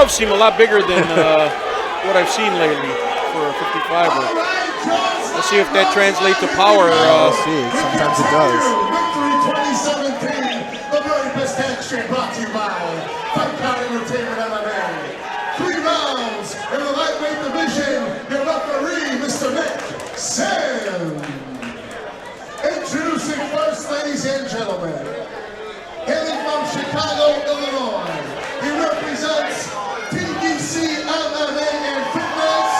gloves seem a lot bigger than what I've seen lately for a 55er. Let's see if that translates to power. We'll see. Sometimes it does. Victory 2017, the very best action brought to you by Fight Card Entertainment MMA. 3 rounds in the lightweight division. Your referee, Mr. Nick Sam. Introducing first, ladies and gentlemen, hailing from Chicago, Illinois, he represents TBC MMA and Fitness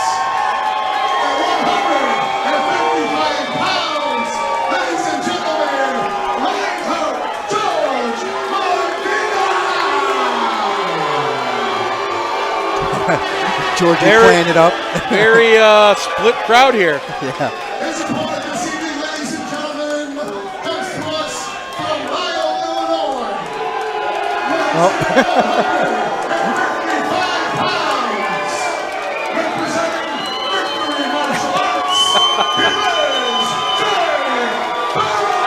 at 155 pounds. Ladies and gentlemen, Reinhardt George Medina. Georgie playing it up. Very split crowd here. Yeah. His opponent this evening, ladies and gentlemen, comes to us from Lyle, Illinois. Oh. 155 pounds, representing Victory Martial Arts, he is Jay Farrell.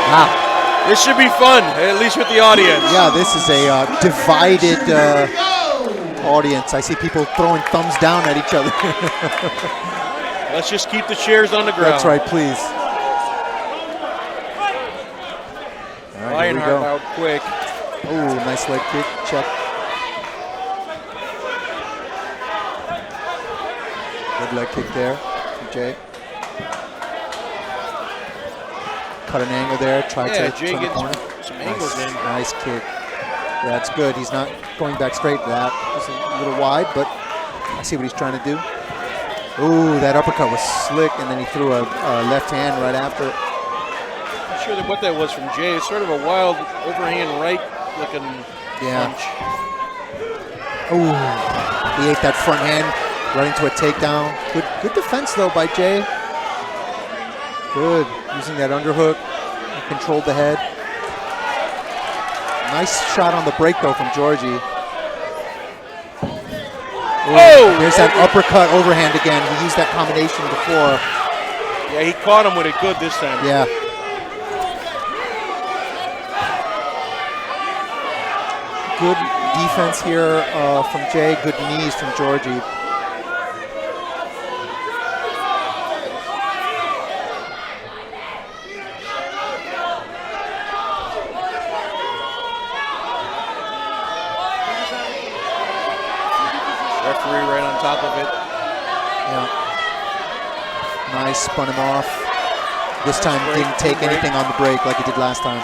Wow. This should be fun, at least with the audience. Yeah, this is a divided audience. I see people throwing thumbs down at each other. Let's just keep the chairs on the ground. That's right, please. All right, here we Reinhardt go. out quick. Oh, nice leg kick. Check. Good leg kick there from Jay. Cut an angle there. Try Yeah, to Jay turn the gets corner. some angles in. Nice kick. That's good. He's not going back straight. That was a little wide, but I see what he's trying to do. Ooh, that uppercut was slick, and then he threw a left hand right after it. Not sure what that was from Jay. It's sort of a wild overhand right looking punch. Ooh, he ate that front hand right into a takedown. Good defense though by Jay. Good, using that underhook. He controlled the head. Nice shot on the break though from Georgie. Oh! There's that uppercut overhand again. He used that combination before. Yeah, he caught him with it good this time. Yeah. Good defense here from Jay. Good knees from Georgie. Referee right on top of it. Yeah. Nice, spun him off. This time didn't take anything on the break like he did last time.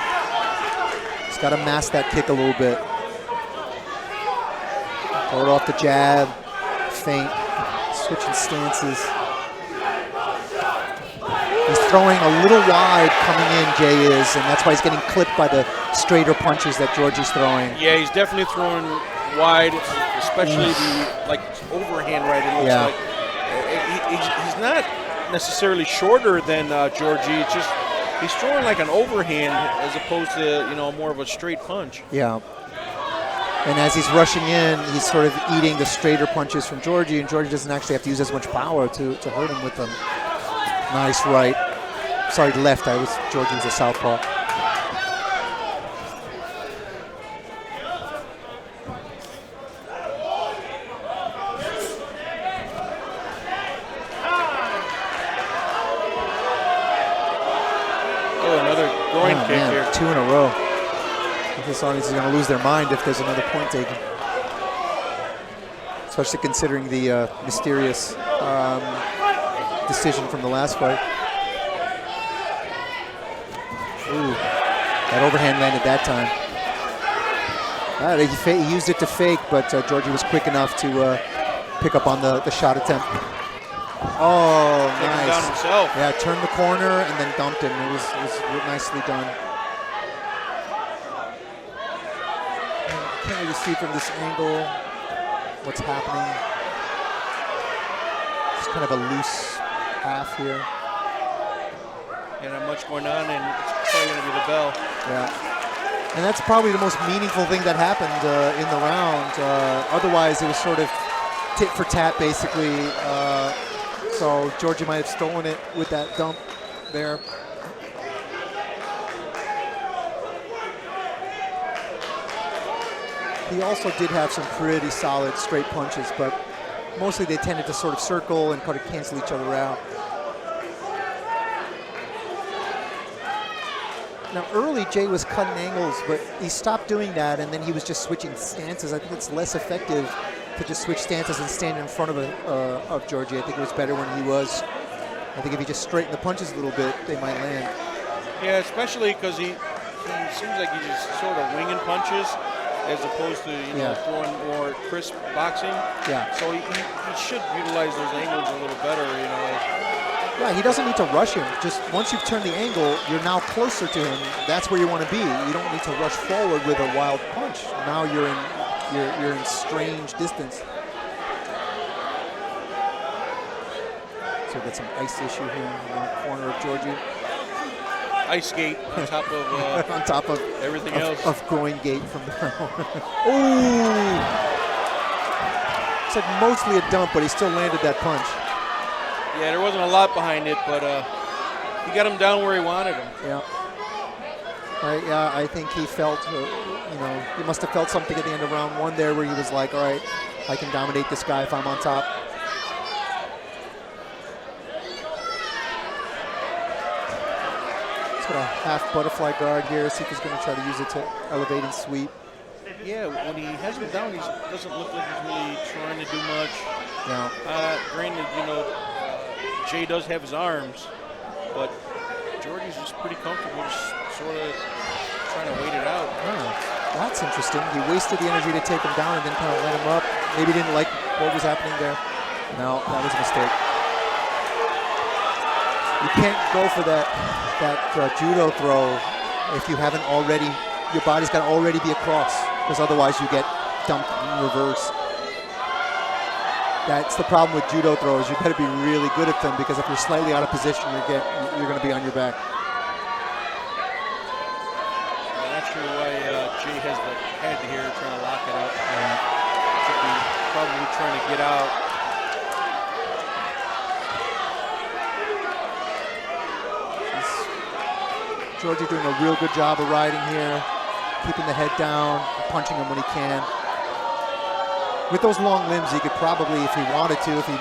He's got to mask that kick a little bit. Throw it off the jab, feint, switching stances. He's throwing a little wide coming in, Jay is, and that's why he's getting clipped by the straighter punches that Georgie's throwing. Yeah, he's definitely throwing wide, especially the overhand right. It looks like he's not necessarily shorter than Georgie. It's just he's throwing like an overhand as opposed to more of a straight punch. Yeah. And as he's rushing in, he's sort of eating the straighter punches from Georgie, and Georgie doesn't actually have to use as much power to hurt him with them. Nice right. Sorry, left. Georgie was a southpaw. Oh, another groin kick here. 2 in a row. This audience is going to lose their mind if there's another point taken. Especially considering the mysterious decision from the last fight. Ooh, that overhand landed that time. He used it to fake, but Georgie was quick enough to pick up on the shot attempt. Oh, Taking him down nice. himself. Yeah, turned the corner and then dumped him. It was nicely done. Can't really see from this angle what's happening. It's kind of a loose half here. And not much going on, and it's probably going to be the bell. Yeah. And that's probably the most meaningful thing that happened in the round. Otherwise, it was sort of tit for tat, basically. So Georgie might have stolen it with that dump there. He also did have some pretty solid straight punches, but mostly they tended to sort of circle and kind of cancel each other out. Now early Jay was cutting angles, but he stopped doing that, and then he was just switching stances. I think it's less effective to just switch stances and stand in front of Georgie. I think it was better when he was. I think if he just straightened the punches a little bit, they might land. Yeah, especially because he seems like he's just sort of winging punches as opposed to throwing more crisp boxing. Yeah. So he should utilize those angles a little better. Yeah, he doesn't need to rush him. Just once you've turned the angle, you're now closer to him. That's where you want to be. You don't need to rush forward with a wild punch. Now you're in strange distance. So we got some ice issue here in the corner of Georgie. Ice skate on top of on top of everything else. Of groin gate from the Ooh! It's like mostly a dump, but he still landed that punch. Yeah, there wasn't a lot behind it, but he got him down where he wanted him. Yeah. I think he felt, he must have felt something at the end of round one there where he was like, all right, I can dominate this guy if I'm on top. He's got a half butterfly guard here. See if he's going to try to use it to elevate and sweep. Yeah, when he has him down, he doesn't look like he's really trying to do much. Yeah. Granted, Jay does have his arms, but Georgie's just pretty comfortable, just sort of trying to wait it out. Oh, that's interesting. He wasted the energy to take him down and then kind of let him up. Maybe didn't like what was happening there. No, that was a mistake. You can't go for that judo throw if you haven't already, your body's got to already be across, because otherwise you get dumped in reverse. That's the problem with judo throws. You got to be really good at them, because if you're slightly out of position, you're going to be on your back. I'm not sure why Jay has the head here trying to lock it up. Should be probably trying to get out. Georgie doing a real good job of riding here, keeping the head down, punching him when he can. With those long limbs, he could probably, if he wanted to, if he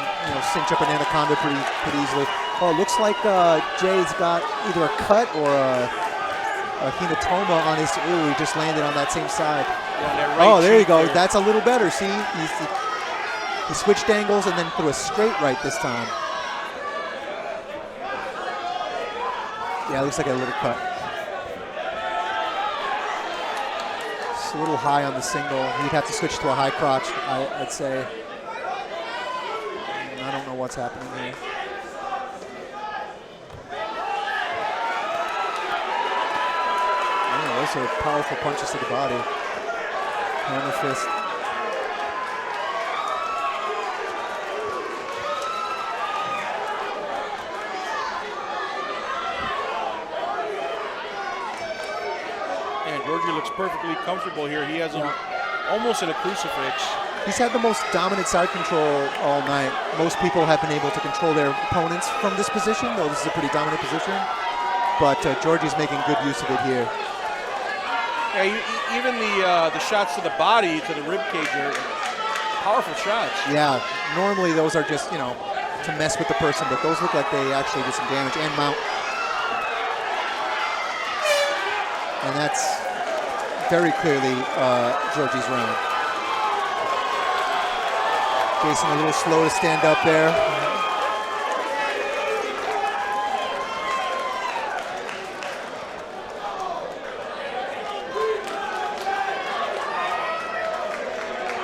cinch up an anaconda pretty easily. Oh, it looks like Jay's got either a cut or a hematoma on his. Ooh, he just landed on that same side. Yeah, right, there you go. there. That's a little better. See, he switched angles and then threw a straight right this time. Yeah, it looks like a little cut. A little high on the single. He'd have to switch to a high crotch, I'd say. I don't know what's happening here. Yeah, those are powerful punches to the body. Hammer fist. Georgie looks perfectly comfortable here. He has him almost in a crucifix. He's had the most dominant side control all night. Most people have been able to control their opponents from this position, though this is a pretty dominant position. But Georgie's making good use of it here. Yeah, even the shots to the body, to the rib cage are powerful shots. Yeah, normally those are just, to mess with the person, but those look like they actually did some damage and mount. And that's very clearly Georgie's round. Jason a little slow to stand up there.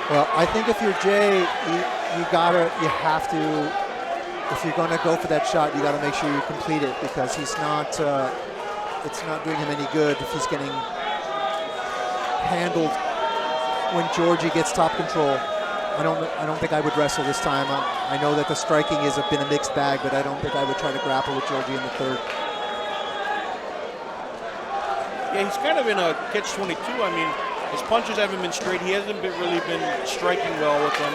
Well, I think if you're Jay, you have to, if you're gonna go for that shot, you gotta make sure you complete it, because he's not, it's not doing him any good if he's getting handled when Georgie gets top control. I don't think I would wrestle this time. I know that the striking has been a mixed bag, but I don't think I would try to grapple with Georgie in the third. Yeah, he's kind of in a catch-22. I mean, his punches haven't been straight. He hasn't really been striking well with them.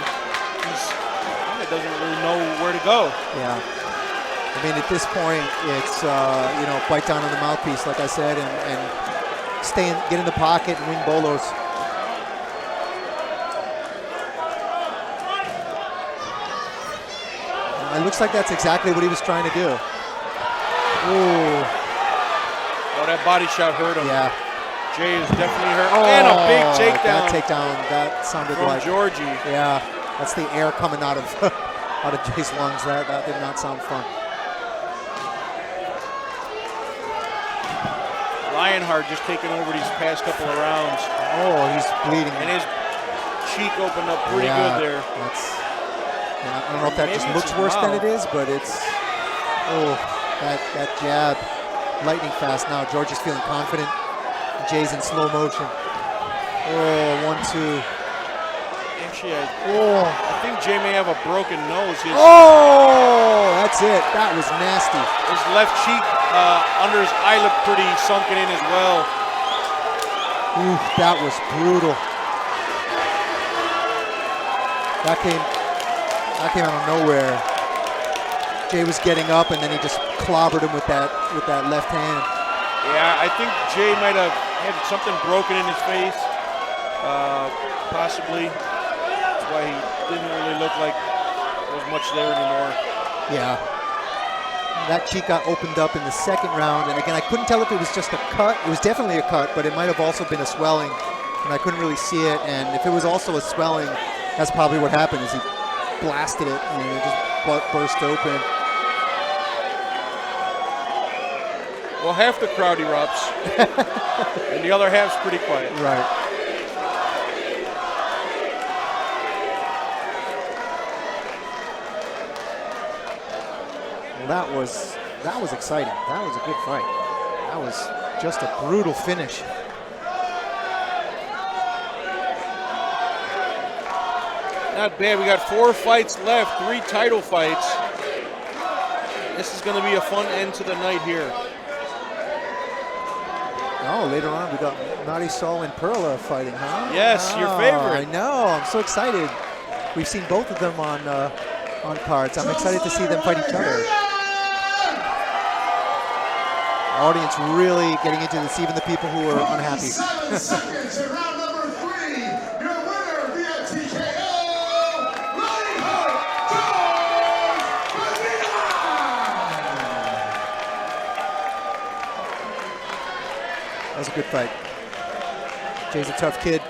He doesn't really know where to go. Yeah. I mean, at this point, it's, bite down on the mouthpiece, like I said, and get in the pocket and win bolos. It looks like that's exactly what he was trying to do. Ooh. Oh, that body shot hurt him. Yeah. Jay is definitely hurt. And a big takedown. That takedown, that sounded from like Georgie. Yeah, that's the air coming out of out of Jay's lungs. That did not sound fun. Lionheart just taking over these past couple of rounds. Oh, he's bleeding. And his cheek opened up pretty good there. I don't know if that just looks worse than it is, but it's, that jab, lightning fast now. George is feeling confident. Jay's in slow motion. Oh, 1-2. Actually, I think Jay may have a broken nose. That's it. That was nasty. His left cheek under his eyelid pretty sunken in as well. Ooh, that was brutal. That came out of nowhere. Jay was getting up, and then he just clobbered him with that left hand. Yeah, I think Jay might have had something broken in his face, possibly. That's why he didn't really look like there was much there anymore. Yeah. That cheek got opened up in the second round, and again, I couldn't tell if it was just a cut. It was definitely a cut, but it might have also been a swelling, and I couldn't really see it. And if it was also a swelling, that's probably what happened, is he blasted it, and it just burst open. Well, half the crowd erupts, and the other half's pretty quiet. Right. Well, that was exciting. That was a good fight. That was just a brutal finish. Not bad. We got 4 fights left, 3 title fights. This is going to be a fun end to the night here. Oh, later on we got Marisol and Perla fighting, huh? Yes, your favorite. I know. I'm so excited. We've seen both of them on cards. I'm excited to see them fight each other. The audience really getting into this, even the people who are unhappy. 7 seconds in round number 3. Your winner via TKO, Lionheart That was a good fight. Jay's a tough kid.